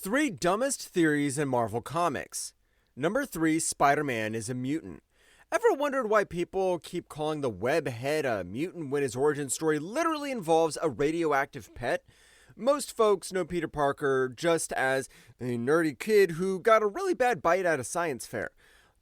Three dumbest theories in Marvel Comics. Number 3, Spider-Man is a mutant. Ever wondered why people keep calling the webhead a mutant when his origin story literally involves a radioactive pet? Most folks know Peter Parker just as a nerdy kid who got a really bad bite at a science fair.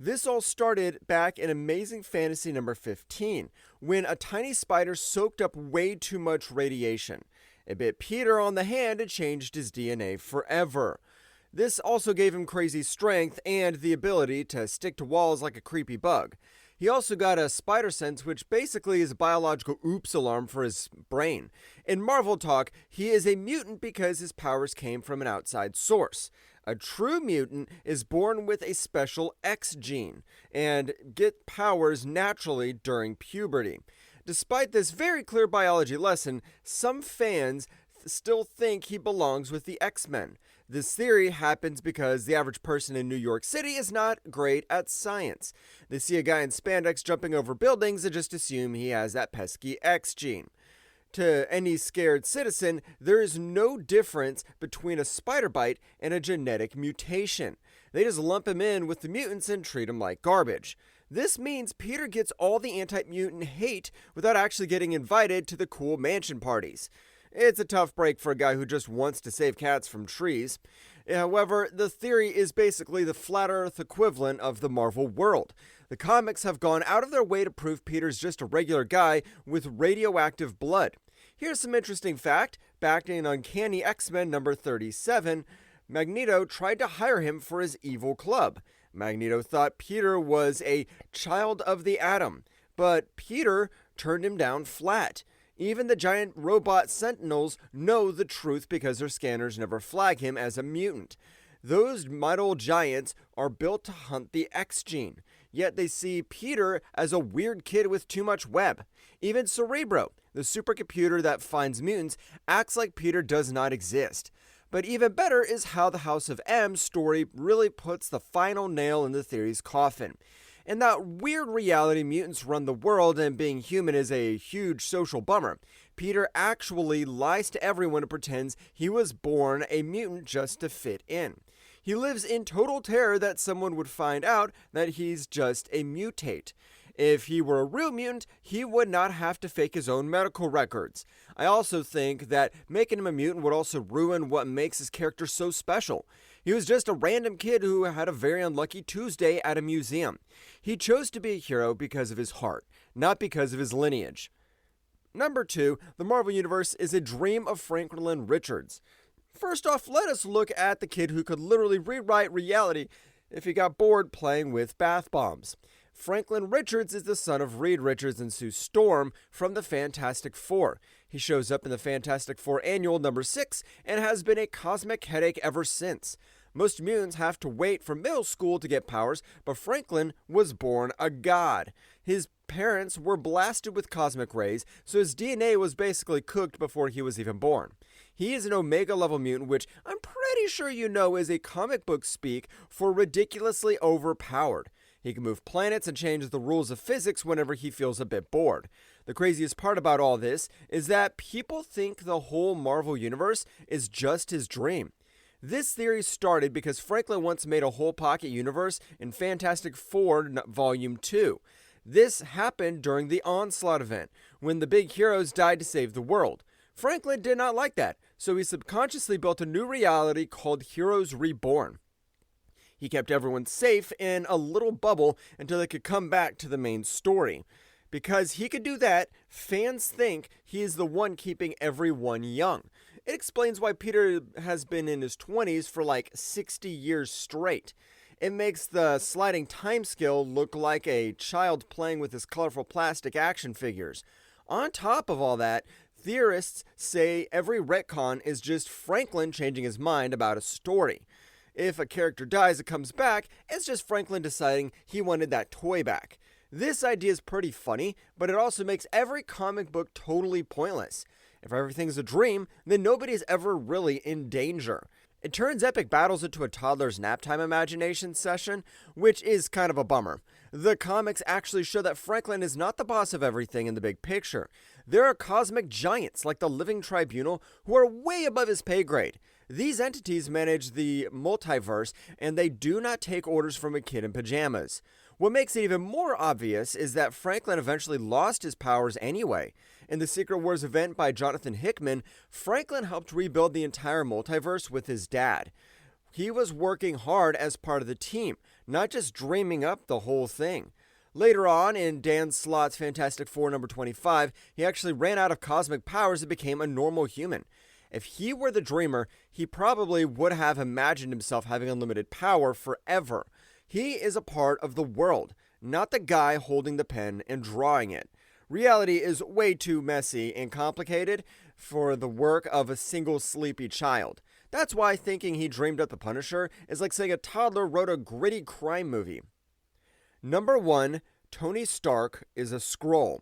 This all started back in Amazing Fantasy number 15, when a tiny spider soaked up way too much radiation. It bit Peter on the hand and changed his DNA forever. This also gave him crazy strength and the ability to stick to walls like a creepy bug. He also got a spider sense, which basically is a biological oops alarm for his brain. In Marvel talk, he is a mutant because his powers came from an outside source. A true mutant is born with a special X gene and get powers naturally during puberty. Despite this very clear biology lesson, some fans still think he belongs with the X-Men. This theory happens because the average person in New York City is not great at science. They see a guy in spandex jumping over buildings and just assume he has that pesky X gene. To any scared citizen, there is no difference between a spider bite and a genetic mutation. They just lump him in with the mutants and treat him like garbage. This means Peter gets all the anti-mutant hate without actually getting invited to the cool mansion parties. It's a tough break for a guy who just wants to save cats from trees. However, the theory is basically the flat earth equivalent of the Marvel world. The comics have gone out of their way to prove Peter's just a regular guy with radioactive blood. Here's some interesting fact. Back in Uncanny X-Men number 37, Magneto tried to hire him for his evil club. Magneto thought Peter was a child of the atom, but Peter turned him down flat. Even the giant robot Sentinels know the truth because their scanners never flag him as a mutant. Those metal giants are built to hunt the X gene, yet they see Peter as a weird kid with too much web. Even Cerebro, the supercomputer that finds mutants, acts like Peter does not exist. But even better is how the House of M story really puts the final nail in the theory's coffin. In that weird reality, mutants run the world and being human is a huge social bummer. Peter actually lies to everyone and pretends he was born a mutant just to fit in. He lives in total terror that someone would find out that he's just a mutate. If he were a real mutant, he would not have to fake his own medical records. I also think that making him a mutant would also ruin what makes his character so special. He was just a random kid who had a very unlucky Tuesday at a museum. He chose to be a hero because of his heart, not because of his lineage. Number 2, the Marvel Universe is a dream of Franklin Richards. First off, let us look at the kid who could literally rewrite reality if he got bored playing with bath bombs. Franklin Richards is the son of Reed Richards and Sue Storm from the Fantastic Four. He shows up in the Fantastic Four Annual number 6 and has been a cosmic headache ever since. Most mutants have to wait for middle school to get powers, but Franklin was born a god. His parents were blasted with cosmic rays, so his DNA was basically cooked before he was even born. He is an Omega level mutant, which I'm pretty sure you know is a comic book speak for ridiculously overpowered. He can move planets and change the rules of physics whenever he feels a bit bored. The craziest part about all this is that people think the whole Marvel Universe is just his dream. This theory started because Franklin once made a whole pocket universe in Fantastic Four Volume 2. This happened during the Onslaught event, when the big heroes died to save the world. Franklin did not like that, so he subconsciously built a new reality called Heroes Reborn. He kept everyone safe in a little bubble until they could come back to the main story. Because he could do that, fans think he is the one keeping everyone young. It explains why Peter has been in his 20s for like 60 years straight. It makes the sliding time scale look like a child playing with his colorful plastic action figures. On top of all that, theorists say every retcon is just Franklin changing his mind about a story. If a character dies and comes back, it's just Franklin deciding he wanted that toy back. This idea is pretty funny, but it also makes every comic book totally pointless. If everything's a dream, then nobody's ever really in danger. It turns epic battles into a toddler's naptime imagination session, which is kind of a bummer. The comics actually show that Franklin is not the boss of everything in the big picture. There are cosmic giants like the Living Tribunal who are way above his pay grade. These entities manage the multiverse, and they do not take orders from a kid in pajamas. What makes it even more obvious is that Franklin eventually lost his powers anyway. In the Secret Wars event by Jonathan Hickman, Franklin helped rebuild the entire multiverse with his dad. He was working hard as part of the team, not just dreaming up the whole thing. Later on, in Dan Slott's Fantastic Four number 25, he actually ran out of cosmic powers and became a normal human. If he were the dreamer, he probably would have imagined himself having unlimited power forever. He is a part of the world, not the guy holding the pen and drawing it. Reality is way too messy and complicated for the work of a single sleepy child. That's why thinking he dreamed up the Punisher is like saying a toddler wrote a gritty crime movie. Number 1, Tony Stark is a Skrull.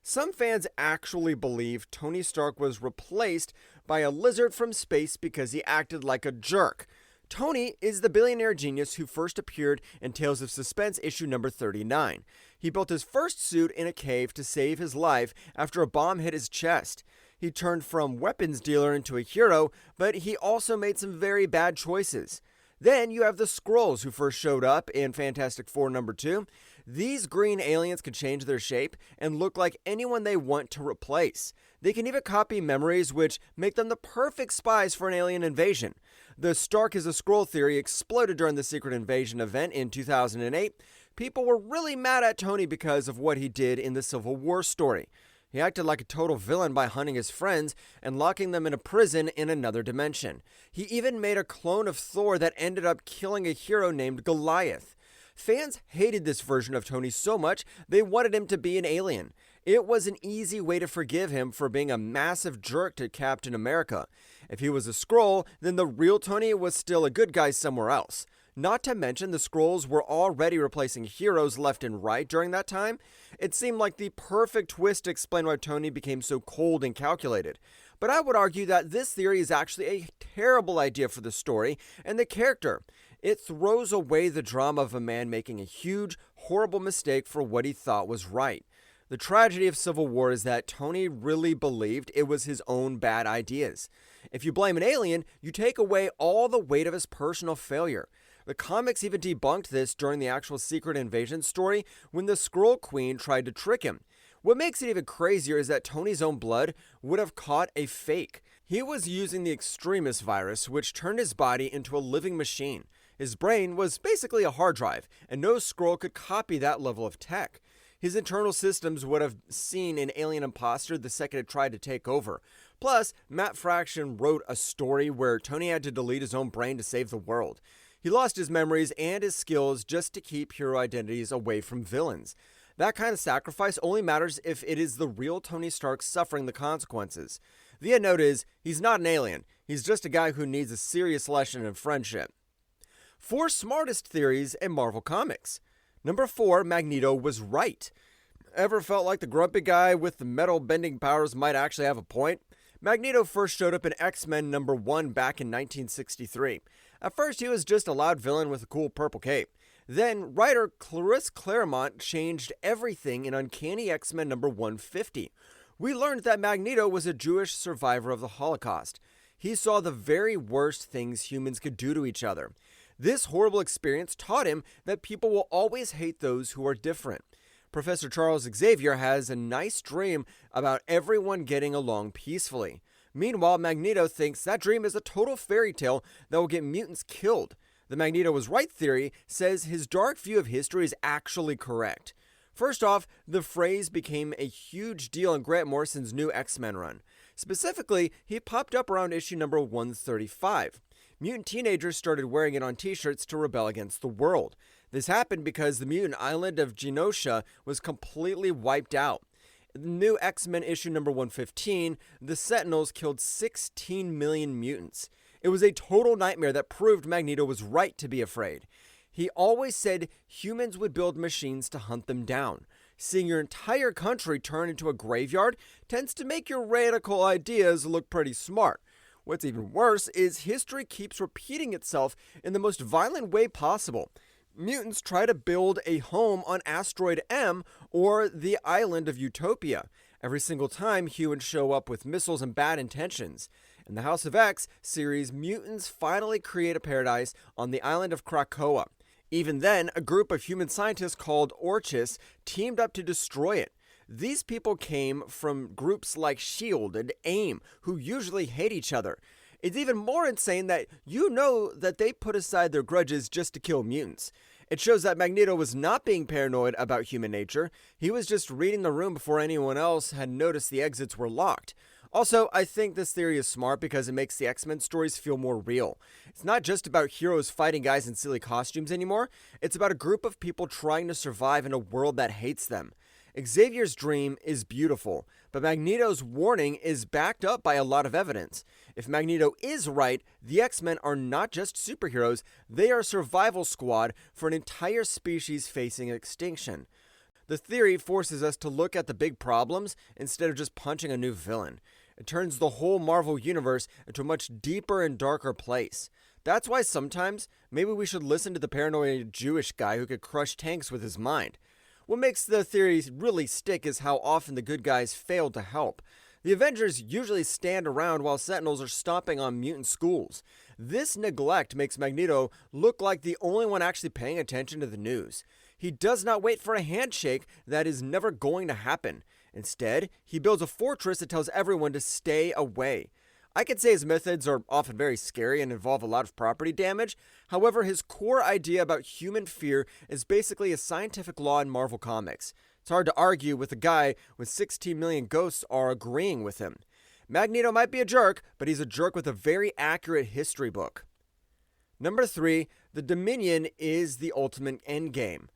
Some fans actually believe Tony Stark was replaced by a lizard from space because he acted like a jerk. Tony is the billionaire genius who first appeared in Tales of Suspense issue number 39. He built his first suit in a cave to save his life after a bomb hit his chest. He turned from weapons dealer into a hero, but he also made some very bad choices. Then you have the Skrulls, who first showed up in Fantastic Four number 2. These green aliens can change their shape and look like anyone they want to replace. They can even copy memories, which make them the perfect spies for an alien invasion. The Stark is a Skrull theory exploded during the Secret Invasion event in 2008. People were really mad at Tony because of what he did in the Civil War story. He acted like a total villain by hunting his friends and locking them in a prison in another dimension. He even made a clone of Thor that ended up killing a hero named Goliath. Fans hated this version of Tony so much, they wanted him to be an alien. It was an easy way to forgive him for being a massive jerk to Captain America. If he was a Skrull, then the real Tony was still a good guy somewhere else. Not to mention, the Skrulls were already replacing heroes left and right during that time. It seemed like the perfect twist to explain why Tony became so cold and calculated. But I would argue that this theory is actually a terrible idea for the story and the character. It throws away the drama of a man making a huge, horrible mistake for what he thought was right. The tragedy of Civil War is that Tony really believed it was his own bad ideas. If you blame an alien, you take away all the weight of his personal failure. The comics even debunked this during the actual Secret Invasion story when the Skrull Queen tried to trick him. What makes it even crazier is that Tony's own blood would have caught a fake. He was using the Extremis virus, which turned his body into a living machine. His brain was basically a hard drive, and no Skrull could copy that level of tech. His internal systems would have seen an alien imposter the second it tried to take over. Plus, Matt Fraction wrote a story where Tony had to delete his own brain to save the world. He lost his memories and his skills just to keep hero identities away from villains. That kind of sacrifice only matters if it is the real Tony Stark suffering the consequences. The end note is, he's not an alien. He's just a guy who needs a serious lesson in friendship. 4 smartest theories in Marvel Comics. Number 4, Magneto was right. Ever felt like the grumpy guy with the metal bending powers might actually have a point? Magneto first showed up in X-Men number 1 back in 1963. At first, he was just a loud villain with a cool purple cape. Then, writer Clarisse Claremont changed everything in Uncanny X-Men number 150. We learned that Magneto was a Jewish survivor of the Holocaust. He saw the very worst things humans could do to each other. This horrible experience taught him that people will always hate those who are different. Professor Charles Xavier has a nice dream about everyone getting along peacefully. Meanwhile, Magneto thinks that dream is a total fairy tale that will get mutants killed. The Magneto was right theory says his dark view of history is actually correct. First off, the phrase became a huge deal in Grant Morrison's new X-Men run. Specifically, he popped up around issue number 135. Mutant teenagers started wearing it on t-shirts to rebel against the world. This happened because the mutant island of Genosha was completely wiped out. In the new X-Men issue number 115, the Sentinels killed 16 million mutants. It was a total nightmare that proved Magneto was right to be afraid. He always said humans would build machines to hunt them down. Seeing your entire country turn into a graveyard tends to make your radical ideas look pretty smart. What's even worse is history keeps repeating itself in the most violent way possible. Mutants try to build a home on Asteroid M or the island of Utopia. Every single time, humans show up with missiles and bad intentions. In the House of X series, mutants finally create a paradise on the island of Krakoa. Even then, a group of human scientists called Orchis teamed up to destroy it. These people came from groups like S.H.I.E.L.D. and AIM, who usually hate each other. It's even more insane that you know that they put aside their grudges just to kill mutants. It shows that Magneto was not being paranoid about human nature. He was just reading the room before anyone else had noticed the exits were locked. Also, I think this theory is smart because it makes the X-Men stories feel more real. It's not just about heroes fighting guys in silly costumes anymore. It's about a group of people trying to survive in a world that hates them. Xavier's dream is beautiful, but Magneto's warning is backed up by a lot of evidence. If Magneto is right, the X-Men are not just superheroes, they are a survival squad for an entire species facing extinction. The theory forces us to look at the big problems instead of just punching a new villain. It turns the whole Marvel universe into a much deeper and darker place. That's why sometimes maybe we should listen to the paranoid Jewish guy who could crush tanks with his mind. What makes the theory really stick is how often the good guys fail to help. The Avengers usually stand around while Sentinels are stomping on mutant schools. This neglect makes Magneto look like the only one actually paying attention to the news. He does not wait for a handshake that is never going to happen. Instead, he builds a fortress that tells everyone to stay away. I could say his methods are often very scary and involve a lot of property damage. However, his core idea about human fear is basically a scientific law in Marvel Comics. It's hard to argue with a guy with 16 million ghosts are agreeing with him. Magneto might be a jerk, but he's a jerk with a very accurate history book. Number 3, the Dominion is the ultimate endgame.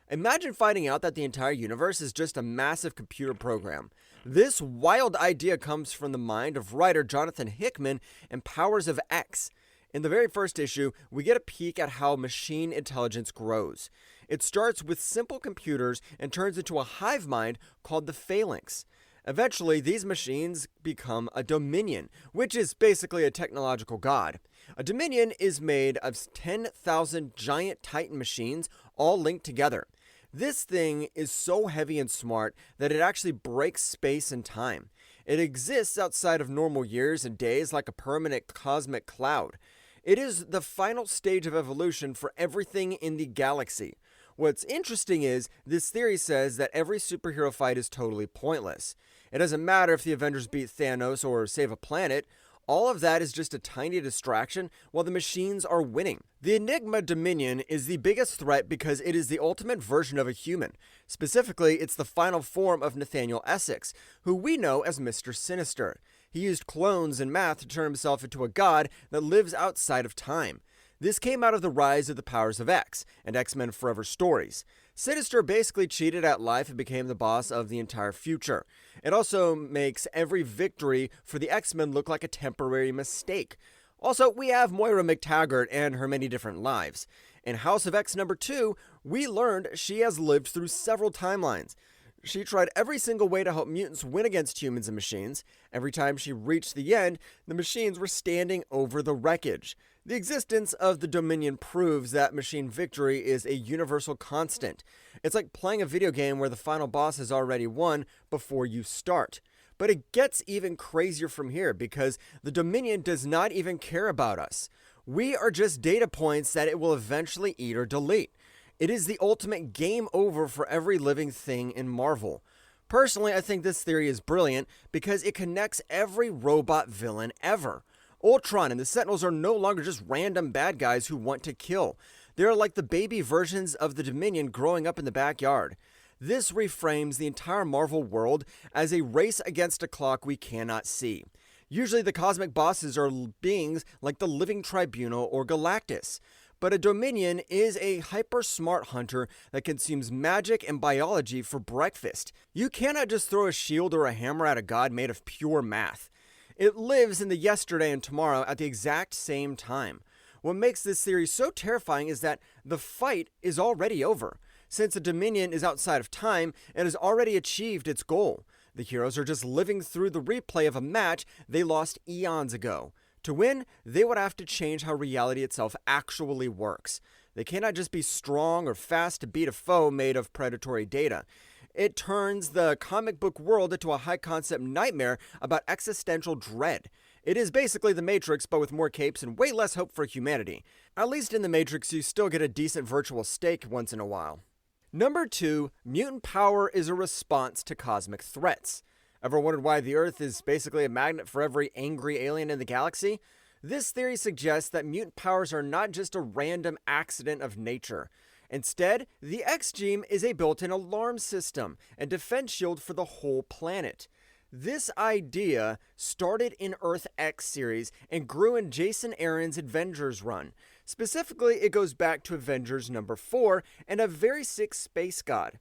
Imagine finding out that the entire universe is just a massive computer program. This wild idea comes from the mind of writer Jonathan Hickman in Powers of X. In the very first issue, we get a peek at how machine intelligence grows. It starts with simple computers and turns into a hive mind called the Phalanx. Eventually, these machines become a Dominion, which is basically a technological god. A Dominion is made of 10,000 giant Titan machines all linked together. This thing is so heavy and smart that it actually breaks space and time. It exists outside of normal years and days like a permanent cosmic cloud. It is the final stage of evolution for everything in the galaxy. What's interesting is, this theory says that every superhero fight is totally pointless. It doesn't matter if the Avengers beat Thanos or save a planet. All of that is just a tiny distraction while the machines are winning. The Enigma Dominion is the biggest threat because it is the ultimate version of a human. Specifically, it's the final form of Nathaniel Essex, who we know as Mr. Sinister. He used clones and math to turn himself into a god that lives outside of time. This came out of the rise of the Powers of X and X-Men Forever stories. Sinister basically cheated at life and became the boss of the entire future. It also makes every victory for the X-Men look like a temporary mistake. Also, we have Moira McTaggart and her many different lives. In House of X number 2, we learned she has lived through several timelines. She tried every single way to help mutants win against humans and machines. Every time she reached the end, the machines were standing over the wreckage. The existence of the Dominion proves that machine victory is a universal constant. It's like playing a video game where the final boss has already won before you start. But it gets even crazier from here because the Dominion does not even care about us. We are just data points that it will eventually eat or delete. It is the ultimate game over for every living thing in Marvel. Personally, I think this theory is brilliant because it connects every robot villain ever. Ultron and the Sentinels are no longer just random bad guys who want to kill. They are like the baby versions of the Dominion growing up in the backyard. This reframes the entire Marvel world as a race against a clock we cannot see. Usually the cosmic bosses are beings like the Living Tribunal or Galactus. But a Dominion is a hyper-smart hunter that consumes magic and biology for breakfast. You cannot just throw a shield or a hammer at a god made of pure math. It lives in the yesterday and tomorrow at the exact same time. What makes this theory so terrifying is that the fight is already over. Since the Dominion is outside of time, it has already achieved its goal. The heroes are just living through the replay of a match they lost eons ago. To win, they would have to change how reality itself actually works. They cannot just be strong or fast to beat a foe made of predatory data. It turns the comic book world into a high-concept nightmare about existential dread. It is basically the Matrix, but with more capes and way less hope for humanity. At least in the Matrix, you still get a decent virtual steak once in a while. Number 2, mutant power is a response to cosmic threats. Ever wondered why the Earth is basically a magnet for every angry alien in the galaxy? This theory suggests that mutant powers are not just a random accident of nature. Instead, the X gene is a built-in alarm system and defense shield for the whole planet. This idea started in Earth X series and grew in Jason Aaron's Avengers run. Specifically, it goes back to Avengers number 4 and a very sick space god.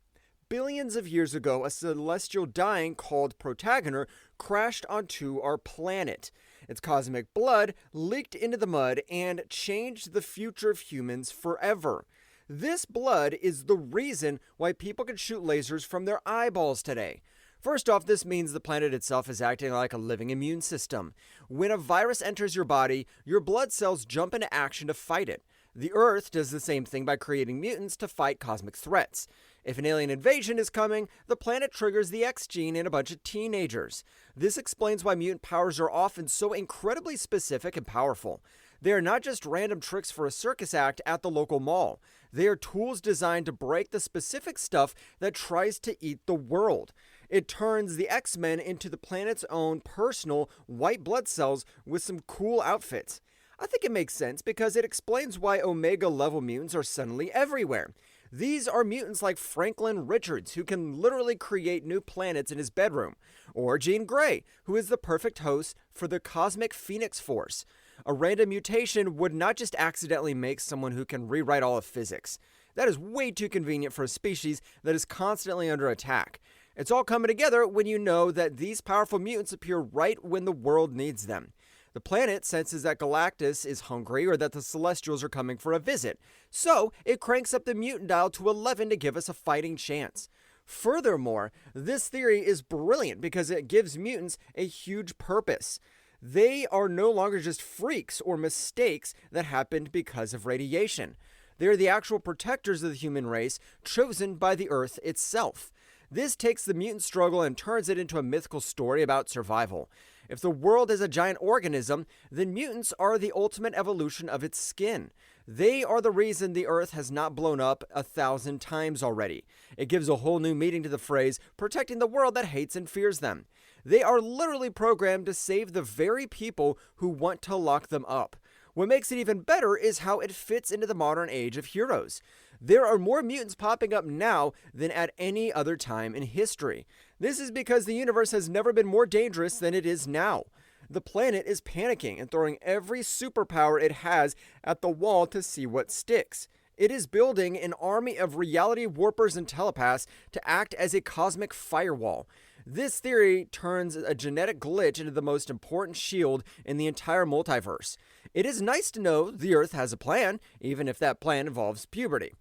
Billions of years ago, a celestial dying called Protagonor crashed onto our planet. Its cosmic blood leaked into the mud and changed the future of humans forever. This blood is the reason why people can shoot lasers from their eyeballs today. First off, this means the planet itself is acting like a living immune system. When a virus enters your body, your blood cells jump into action to fight it. The Earth does the same thing by creating mutants to fight cosmic threats. If an alien invasion is coming, the planet triggers the X gene in a bunch of teenagers. This explains why mutant powers are often so incredibly specific and powerful. They are not just random tricks for a circus act at the local mall. They are tools designed to break the specific stuff that tries to eat the world. It turns the X-Men into the planet's own personal white blood cells with some cool outfits. I think it makes sense because it explains why Omega-level mutants are suddenly everywhere. These are mutants like Franklin Richards, who can literally create new planets in his bedroom, or Jean Grey, who is the perfect host for the Cosmic Phoenix Force. A random mutation would not just accidentally make someone who can rewrite all of physics. That is way too convenient for a species that is constantly under attack. It's all coming together when you know that these powerful mutants appear right when the world needs them. The planet senses that Galactus is hungry or that the Celestials are coming for a visit, so it cranks up the mutant dial to 11 to give us a fighting chance. Furthermore, this theory is brilliant because it gives mutants a huge purpose. They are no longer just freaks or mistakes that happened because of radiation. They are the actual protectors of the human race, chosen by the Earth itself. This takes the mutant struggle and turns it into a mythical story about survival. If the world is a giant organism, then mutants are the ultimate evolution of its skin. They are the reason the Earth has not blown up 1,000 times already. It gives a whole new meaning to the phrase, protecting the world that hates and fears them. They are literally programmed to save the very people who want to lock them up. What makes it even better is how it fits into the modern age of heroes. There are more mutants popping up now than at any other time in history. This is because the universe has never been more dangerous than it is now. The planet is panicking and throwing every superpower it has at the wall to see what sticks. It is building an army of reality warpers and telepaths to act as a cosmic firewall. This theory turns a genetic glitch into the most important shield in the entire multiverse. It is nice to know the Earth has a plan, even if that plan involves puberty.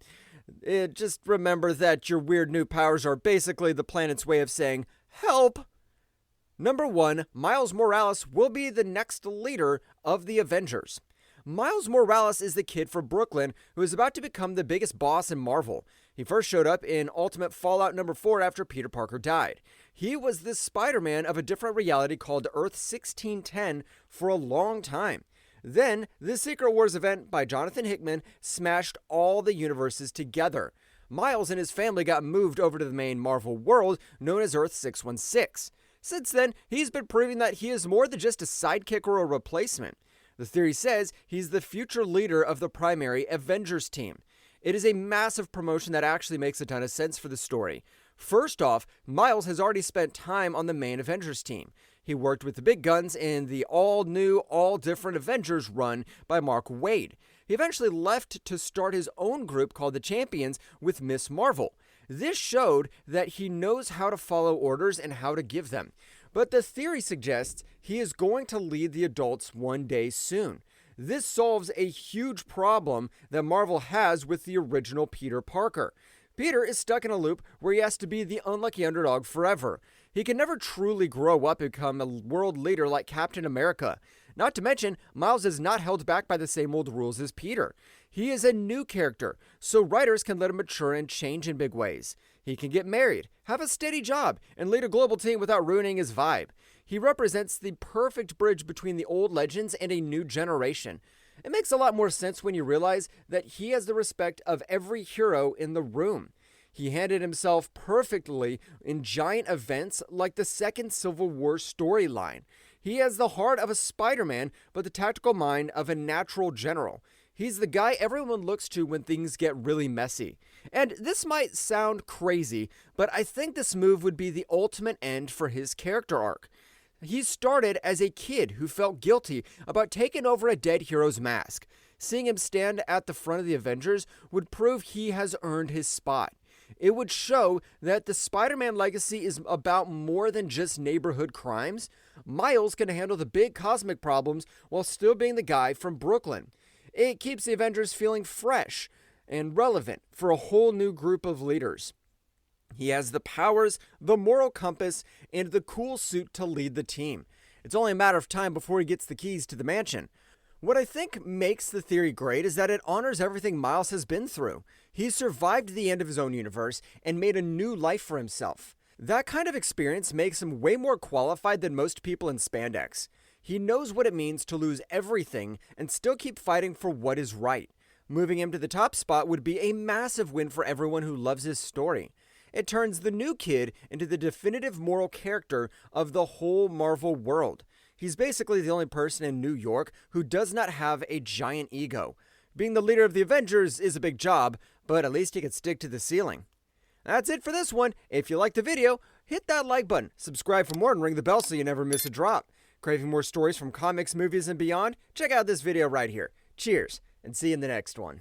Just remember that your weird new powers are basically the planet's way of saying, help! Number 1, Miles Morales will be the next leader of the Avengers. Miles Morales is the kid from Brooklyn who is about to become the biggest boss in Marvel. He first showed up in Ultimate Fallout number 4 after Peter Parker died. He was the Spider-Man of a different reality called Earth 1610 for a long time. Then, the Secret Wars event by Jonathan Hickman smashed all the universes together. Miles and his family got moved over to the main Marvel world known as Earth 616. Since then, he's been proving that he is more than just a sidekick or a replacement. The theory says he's the future leader of the primary Avengers team. It is a massive promotion that actually makes a ton of sense for the story. First off, Miles has already spent time on the main Avengers team. He worked with the big guns in the all-new, all-different Avengers run by Mark Waid. He eventually left to start his own group called the Champions with Miss Marvel. This showed that he knows how to follow orders and how to give them. But the theory suggests he is going to lead the adults one day soon. This solves a huge problem that Marvel has with the original Peter Parker. Peter is stuck in a loop where he has to be the unlucky underdog forever. He can never truly grow up and become a world leader like Captain America. Not to mention, Miles is not held back by the same old rules as Peter. He is a new character, so writers can let him mature and change in big ways. He can get married, have a steady job, and lead a global team without ruining his vibe. He represents the perfect bridge between the old legends and a new generation. It makes a lot more sense when you realize that he has the respect of every hero in the room. He handled himself perfectly in giant events like the Second Civil War storyline. He has the heart of a Spider-Man, but the tactical mind of a natural general. He's the guy everyone looks to when things get really messy. And this might sound crazy, but I think this move would be the ultimate end for his character arc. He started as a kid who felt guilty about taking over a dead hero's mask. Seeing him stand at the front of the Avengers would prove he has earned his spot. It would show that the Spider-Man legacy is about more than just neighborhood crimes. Miles can handle the big cosmic problems while still being the guy from Brooklyn. It keeps the Avengers feeling fresh and relevant for a whole new group of leaders. He has the powers, the moral compass, and the cool suit to lead the team. It's only a matter of time before he gets the keys to the mansion. What I think makes the theory great is that it honors everything Miles has been through. He survived the end of his own universe and made a new life for himself. That kind of experience makes him way more qualified than most people in spandex. He knows what it means to lose everything and still keep fighting for what is right. Moving him to the top spot would be a massive win for everyone who loves his story. It turns the new kid into the definitive moral character of the whole Marvel world. He's basically the only person in New York who does not have a giant ego. Being the leader of the Avengers is a big job, but at least he can stick to the ceiling. That's it for this one. If you liked the video, hit that like button, subscribe for more, and ring the bell so you never miss a drop. Craving more stories from comics, movies, and beyond? Check out this video right here. Cheers, and see you in the next one.